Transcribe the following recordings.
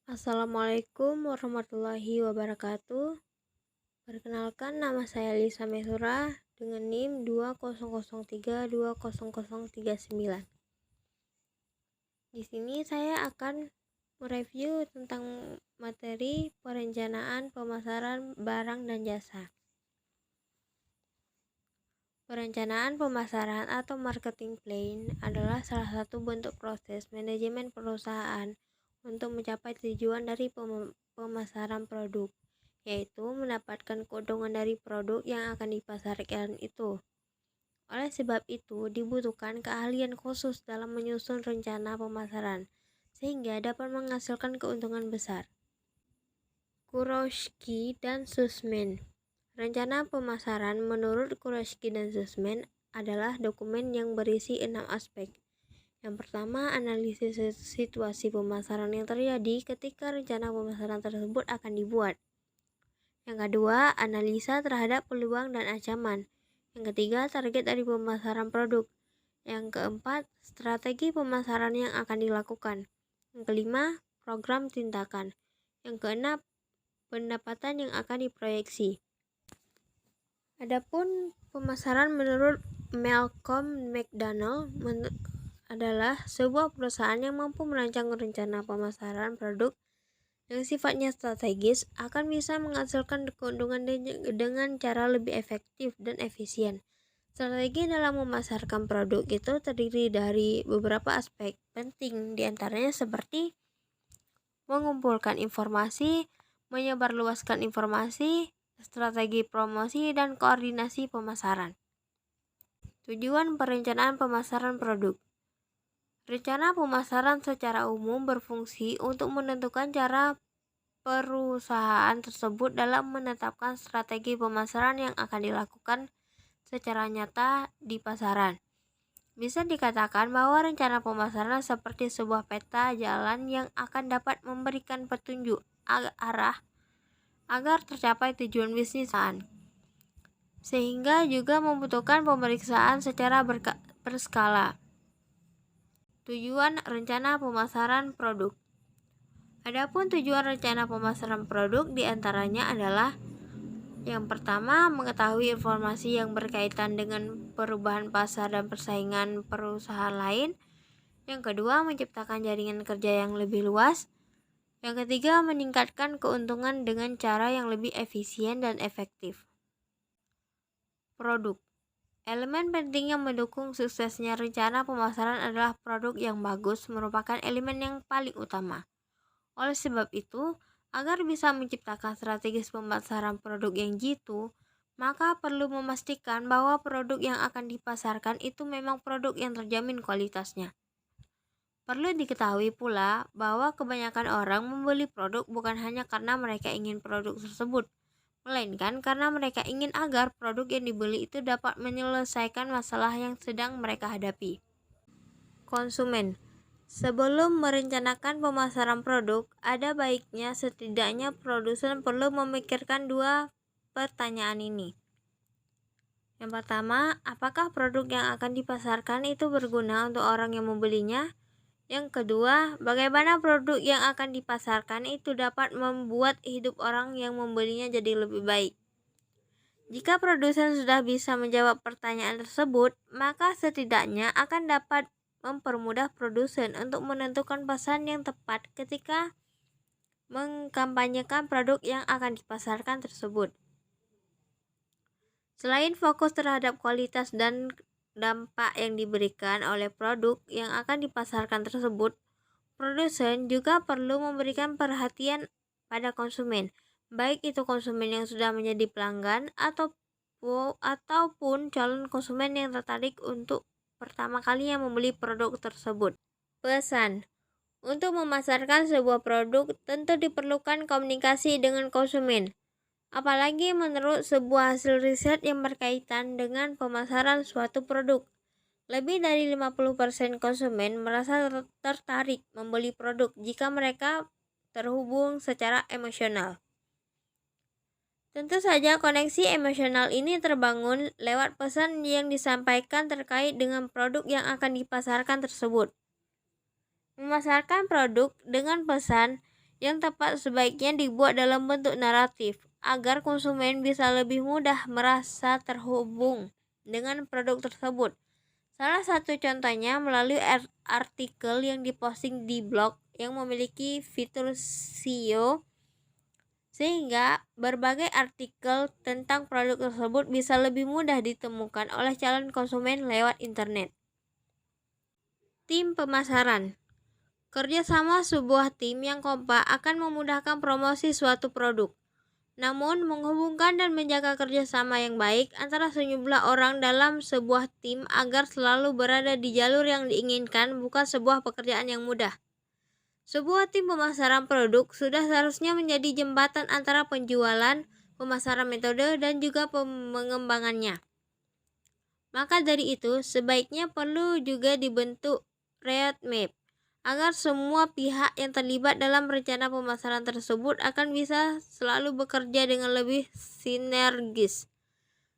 Assalamualaikum warahmatullahi wabarakatuh. Perkenalkan, nama saya Lisa Mesura dengan NIM 2003200039. Di sini saya akan mereview tentang materi perencanaan pemasaran barang dan jasa. Perencanaan pemasaran atau marketing plan adalah salah satu bentuk proses manajemen perusahaan untuk mencapai tujuan dari pemasaran produk, yaitu mendapatkan keuntungan dari produk yang akan dipasarkan itu. Oleh sebab itu, dibutuhkan keahlian khusus dalam menyusun rencana pemasaran, sehingga dapat menghasilkan keuntungan besar. Kurowski dan Sussman. Rencana pemasaran menurut Kurowski dan Sussman adalah dokumen yang berisi 6 aspek. Yang pertama, analisis situasi pemasaran yang terjadi ketika rencana pemasaran tersebut akan dibuat. Yang kedua, analisa terhadap peluang dan ancaman. Yang ketiga, target dari pemasaran produk. Yang keempat, strategi pemasaran yang akan dilakukan. Yang kelima, program tindakan. Yang keenam, pendapatan yang akan diproyeksi. Adapun pemasaran menurut Malcolm McDonald adalah sebuah perusahaan yang mampu merancang rencana pemasaran produk yang sifatnya strategis akan bisa menghasilkan keuntungan dengan cara lebih efektif dan efisien. Strategi dalam memasarkan produk itu terdiri dari beberapa aspek penting, diantaranya seperti mengumpulkan informasi, menyebarluaskan informasi, strategi promosi, dan koordinasi pemasaran. Tujuan perencanaan pemasaran produk. Rencana pemasaran secara umum berfungsi untuk menentukan cara perusahaan tersebut dalam menetapkan strategi pemasaran yang akan dilakukan secara nyata di pasaran. Bisa dikatakan bahwa rencana pemasaran seperti sebuah peta jalan yang akan dapat memberikan petunjuk arah agar tercapai tujuan bisnis, sehingga juga membutuhkan pemeriksaan secara berskala. Tujuan rencana pemasaran produk. Adapun tujuan rencana pemasaran produk diantaranya adalah: yang pertama, mengetahui informasi yang berkaitan dengan perubahan pasar dan persaingan perusahaan lain. Yang kedua, menciptakan jaringan kerja yang lebih luas. Yang ketiga, meningkatkan keuntungan dengan cara yang lebih efisien dan efektif. Produk. Elemen penting yang mendukung suksesnya rencana pemasaran adalah produk yang bagus merupakan elemen yang paling utama. Oleh sebab itu, agar bisa menciptakan strategis pemasaran produk yang jitu, maka perlu memastikan bahwa produk yang akan dipasarkan itu memang produk yang terjamin kualitasnya. Perlu diketahui pula bahwa kebanyakan orang membeli produk bukan hanya karena mereka ingin produk tersebut, melainkan karena mereka ingin agar produk yang dibeli itu dapat menyelesaikan masalah yang sedang mereka hadapi. Konsumen. Sebelum merencanakan pemasaran produk, ada baiknya setidaknya produsen perlu memikirkan dua pertanyaan ini. Yang pertama, apakah produk yang akan dipasarkan itu berguna untuk orang yang membelinya? Yang kedua, bagaimana produk yang akan dipasarkan itu dapat membuat hidup orang yang membelinya jadi lebih baik. Jika produsen sudah bisa menjawab pertanyaan tersebut, maka setidaknya akan dapat mempermudah produsen untuk menentukan pesan yang tepat ketika mengkampanyekan produk yang akan dipasarkan tersebut. Selain fokus terhadap kualitas dan dampak yang diberikan oleh produk yang akan dipasarkan tersebut, produsen juga perlu memberikan perhatian pada konsumen, baik itu konsumen yang sudah menjadi pelanggan ataupun calon konsumen yang tertarik untuk pertama kalinya membeli produk tersebut. Pesan. Untuk memasarkan sebuah produk tentu diperlukan komunikasi dengan konsumen. Apalagi menurut sebuah hasil riset yang berkaitan dengan pemasaran suatu produk. Lebih dari 50% konsumen merasa tertarik membeli produk jika mereka terhubung secara emosional. Tentu saja koneksi emosional ini terbangun lewat pesan yang disampaikan terkait dengan produk yang akan dipasarkan tersebut. Memasarkan produk dengan pesan yang tepat sebaiknya dibuat dalam bentuk naratif, agar konsumen bisa lebih mudah merasa terhubung dengan produk tersebut. Salah satu contohnya melalui artikel yang diposting di blog yang memiliki fitur SEO, sehingga berbagai artikel tentang produk tersebut bisa lebih mudah ditemukan oleh calon konsumen lewat internet. Tim pemasaran. Kerjasama sebuah tim yang kompak akan memudahkan promosi suatu produk. Namun, menghubungkan dan menjaga kerjasama yang baik antara sejumlah orang dalam sebuah tim agar selalu berada di jalur yang diinginkan bukan sebuah pekerjaan yang mudah. Sebuah tim pemasaran produk sudah seharusnya menjadi jembatan antara penjualan, pemasaran metode, dan juga pengembangannya. Maka dari itu, sebaiknya perlu juga dibentuk roadmap agar semua pihak yang terlibat dalam rencana pemasaran tersebut akan bisa selalu bekerja dengan lebih sinergis.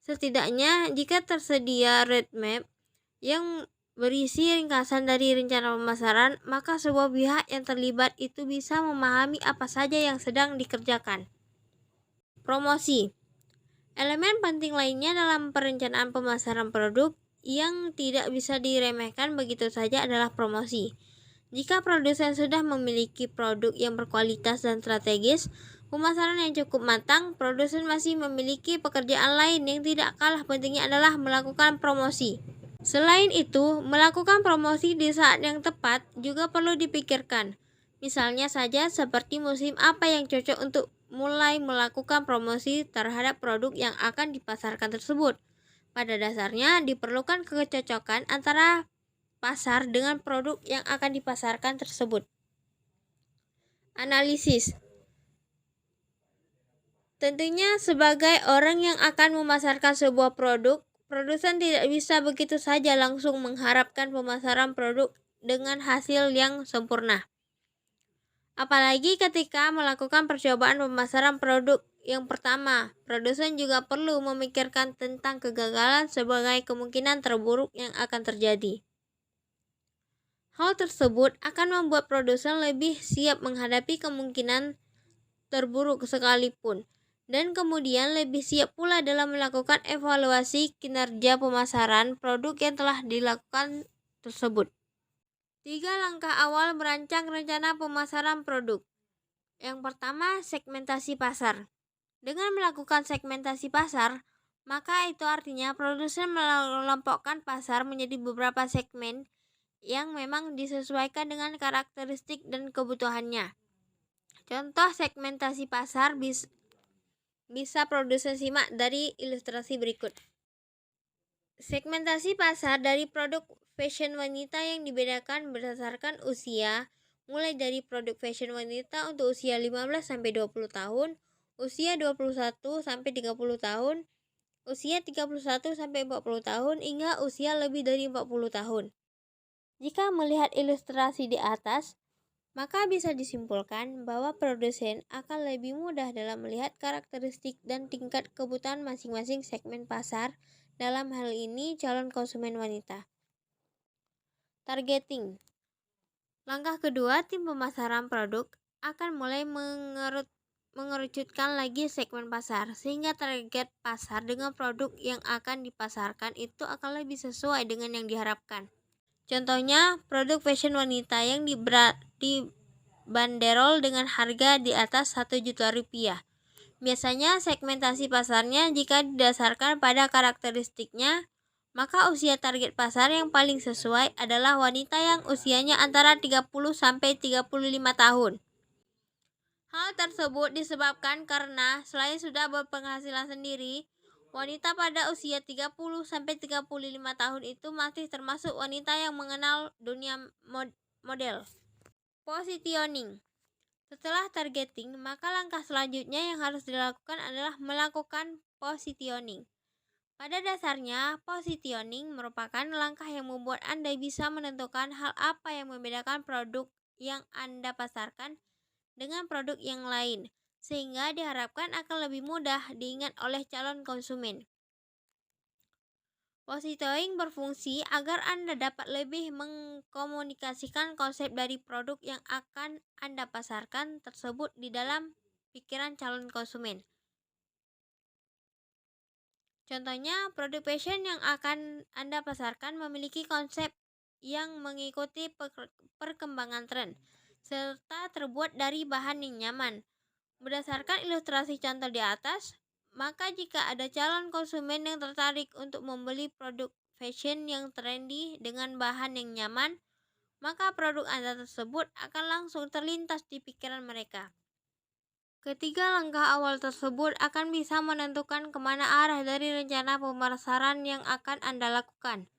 Setidaknya, jika tersedia roadmap yang berisi ringkasan dari rencana pemasaran, maka sebuah pihak yang terlibat itu bisa memahami apa saja yang sedang dikerjakan. Promosi. Elemen penting lainnya dalam perencanaan pemasaran produk yang tidak bisa diremehkan begitu saja adalah promosi. Jika produsen sudah memiliki produk yang berkualitas dan strategis, pemasaran yang cukup matang, produsen masih memiliki pekerjaan lain yang tidak kalah pentingnya adalah melakukan promosi. Selain itu, melakukan promosi di saat yang tepat juga perlu dipikirkan. Misalnya saja seperti musim apa yang cocok untuk mulai melakukan promosi terhadap produk yang akan dipasarkan tersebut. Pada dasarnya, diperlukan kecocokan antara pasar dengan produk yang akan dipasarkan tersebut. Analisis. Tentunya sebagai orang yang akan memasarkan sebuah produk, produsen tidak bisa begitu saja langsung mengharapkan pemasaran produk dengan hasil yang sempurna. Apalagi ketika melakukan percobaan pemasaran produk yang pertama, produsen juga perlu memikirkan tentang kegagalan sebagai kemungkinan terburuk yang akan terjadi. Hal tersebut akan membuat produsen lebih siap menghadapi kemungkinan terburuk sekalipun, dan kemudian lebih siap pula dalam melakukan evaluasi kinerja pemasaran produk yang telah dilakukan tersebut. 3 langkah awal merancang rencana pemasaran produk. Yang pertama, segmentasi pasar. Dengan melakukan segmentasi pasar, maka itu artinya produsen mengelompokkan pasar menjadi beberapa segmen yang memang disesuaikan dengan karakteristik dan kebutuhannya. Contoh segmentasi pasar bisa produsen simak dari ilustrasi berikut. Segmentasi pasar dari produk fashion wanita yang dibedakan berdasarkan usia, mulai dari produk fashion wanita untuk usia 15-20 tahun, usia 21-30 tahun, usia 31-40 tahun, hingga usia lebih dari 40 tahun. Jika melihat ilustrasi di atas, maka bisa disimpulkan bahwa produsen akan lebih mudah dalam melihat karakteristik dan tingkat kebutuhan masing-masing segmen pasar, dalam hal ini calon konsumen wanita. Targeting. Langkah kedua, tim pemasaran produk akan mulai mengerucutkan lagi segmen pasar, sehingga target pasar dengan produk yang akan dipasarkan itu akan lebih sesuai dengan yang diharapkan. Contohnya, produk fashion wanita yang dibanderol dengan harga di atas 1 juta rupiah. Biasanya segmentasi pasarnya jika didasarkan pada karakteristiknya, maka usia target pasar yang paling sesuai adalah wanita yang usianya antara 30-35 tahun. Hal tersebut disebabkan karena selain sudah berpenghasilan sendiri, wanita pada usia 30-35 tahun itu masih termasuk wanita yang mengenal dunia model. Positioning. Setelah targeting, maka langkah selanjutnya yang harus dilakukan adalah melakukan positioning. Pada dasarnya, positioning merupakan langkah yang membuat Anda bisa menentukan hal apa yang membedakan produk yang Anda pasarkan dengan produk yang lain, sehingga diharapkan akan lebih mudah diingat oleh calon konsumen. Positioning berfungsi agar Anda dapat lebih mengkomunikasikan konsep dari produk yang akan Anda pasarkan tersebut di dalam pikiran calon konsumen. Contohnya, produk fashion yang akan Anda pasarkan memiliki konsep yang mengikuti perkembangan tren, serta terbuat dari bahan yang nyaman. Berdasarkan ilustrasi contoh di atas, maka jika ada calon konsumen yang tertarik untuk membeli produk fashion yang trendy dengan bahan yang nyaman, maka produk Anda tersebut akan langsung terlintas di pikiran mereka. Ketiga langkah awal tersebut akan bisa menentukan kemana arah dari rencana pemasaran yang akan Anda lakukan.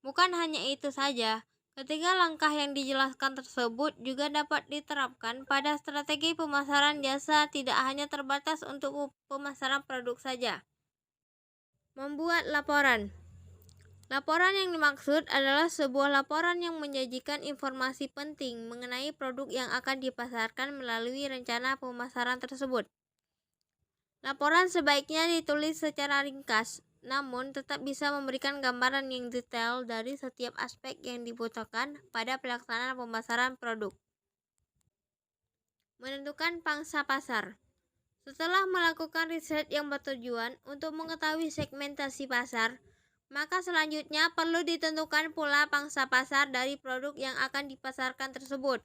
Bukan hanya itu saja, ketiga langkah yang dijelaskan tersebut juga dapat diterapkan pada strategi pemasaran jasa, tidak hanya terbatas untuk pemasaran produk saja. Membuat laporan. Laporan yang dimaksud adalah sebuah laporan yang menyajikan informasi penting mengenai produk yang akan dipasarkan melalui rencana pemasaran tersebut. Laporan sebaiknya ditulis secara ringkas, namun tetap bisa memberikan gambaran yang detail dari setiap aspek yang dibutuhkan pada pelaksanaan pemasaran produk. Menentukan pangsa pasar. Setelah melakukan riset yang bertujuan untuk mengetahui segmentasi pasar, maka selanjutnya perlu ditentukan pula pangsa pasar dari produk yang akan dipasarkan tersebut.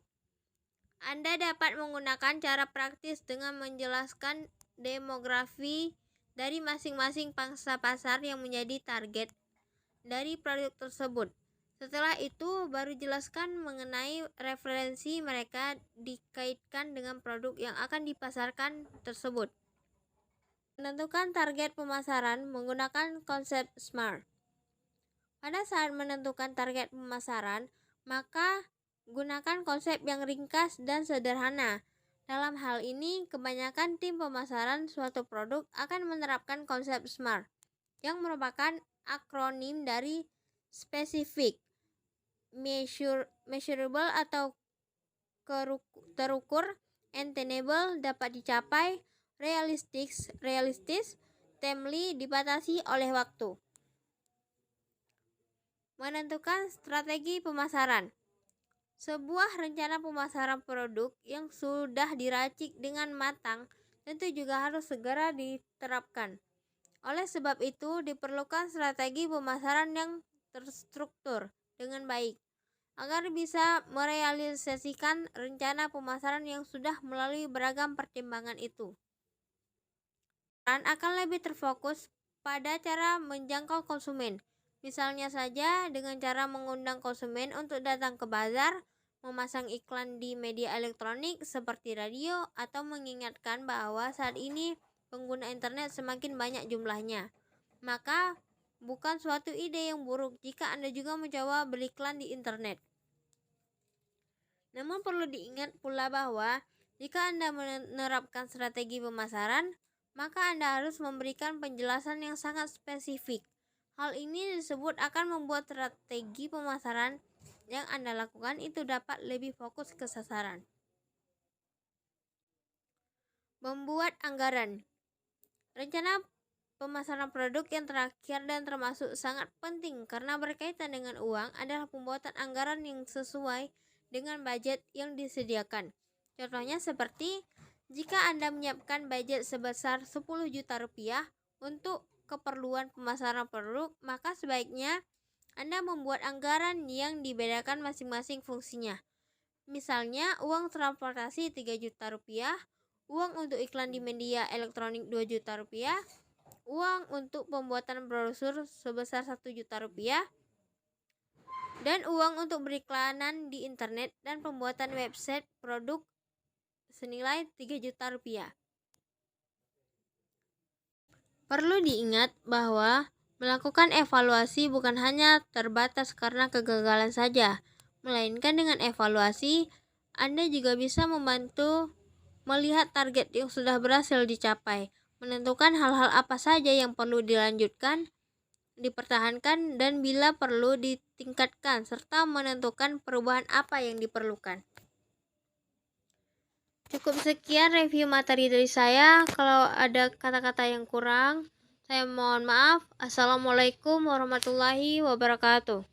Anda dapat menggunakan cara praktis dengan menjelaskan demografi dari masing-masing pangsa pasar yang menjadi target dari produk tersebut. Setelah itu, baru jelaskan mengenai referensi mereka dikaitkan dengan produk yang akan dipasarkan tersebut. Menentukan target pemasaran menggunakan konsep SMART. Pada saat menentukan target pemasaran, maka gunakan konsep yang ringkas dan sederhana. Dalam hal ini, kebanyakan tim pemasaran suatu produk akan menerapkan konsep SMART, yang merupakan akronim dari spesifik, measurable atau terukur, attainable dapat dicapai, realistis, timely dibatasi oleh waktu. Menentukan strategi pemasaran. Sebuah rencana pemasaran produk yang sudah diracik dengan matang tentu juga harus segera diterapkan. Oleh sebab itu, diperlukan strategi pemasaran yang terstruktur dengan baik agar bisa merealisasikan rencana pemasaran yang sudah melalui beragam pertimbangan itu. Akan lebih terfokus pada cara menjangkau konsumen. Misalnya saja dengan cara mengundang konsumen untuk datang ke bazar, memasang iklan di media elektronik seperti radio, atau mengingatkan bahwa saat ini pengguna internet semakin banyak jumlahnya. Maka bukan suatu ide yang buruk jika Anda juga mencoba beriklan di internet. Namun perlu diingat pula bahwa jika Anda menerapkan strategi pemasaran, maka Anda harus memberikan penjelasan yang sangat spesifik. Hal ini disebut akan membuat strategi pemasaran yang Anda lakukan itu dapat lebih fokus ke sasaran. Membuat anggaran. Rencana pemasaran produk yang terakhir dan termasuk sangat penting karena berkaitan dengan uang adalah pembuatan anggaran yang sesuai dengan budget yang disediakan. Contohnya seperti jika Anda menyiapkan budget sebesar 10 juta rupiah untuk keperluan pemasaran produk, maka sebaiknya Anda membuat anggaran yang dibedakan masing-masing fungsinya. Misalnya, uang transportasi 3 juta rupiah, uang untuk iklan di media elektronik 2 juta rupiah, uang untuk pembuatan brosur sebesar 1 juta rupiah, dan uang untuk beriklanan di internet dan pembuatan website produk senilai 3 juta rupiah. Perlu diingat bahwa melakukan evaluasi bukan hanya terbatas karena kegagalan saja, melainkan dengan evaluasi, Anda juga bisa membantu melihat target yang sudah berhasil dicapai, menentukan hal-hal apa saja yang perlu dilanjutkan, dipertahankan, dan bila perlu ditingkatkan, serta menentukan perubahan apa yang diperlukan. Cukup sekian review materi dari saya. Kalau ada kata-kata yang kurang, Saya mohon maaf. Assalamualaikum warahmatullahi wabarakatuh.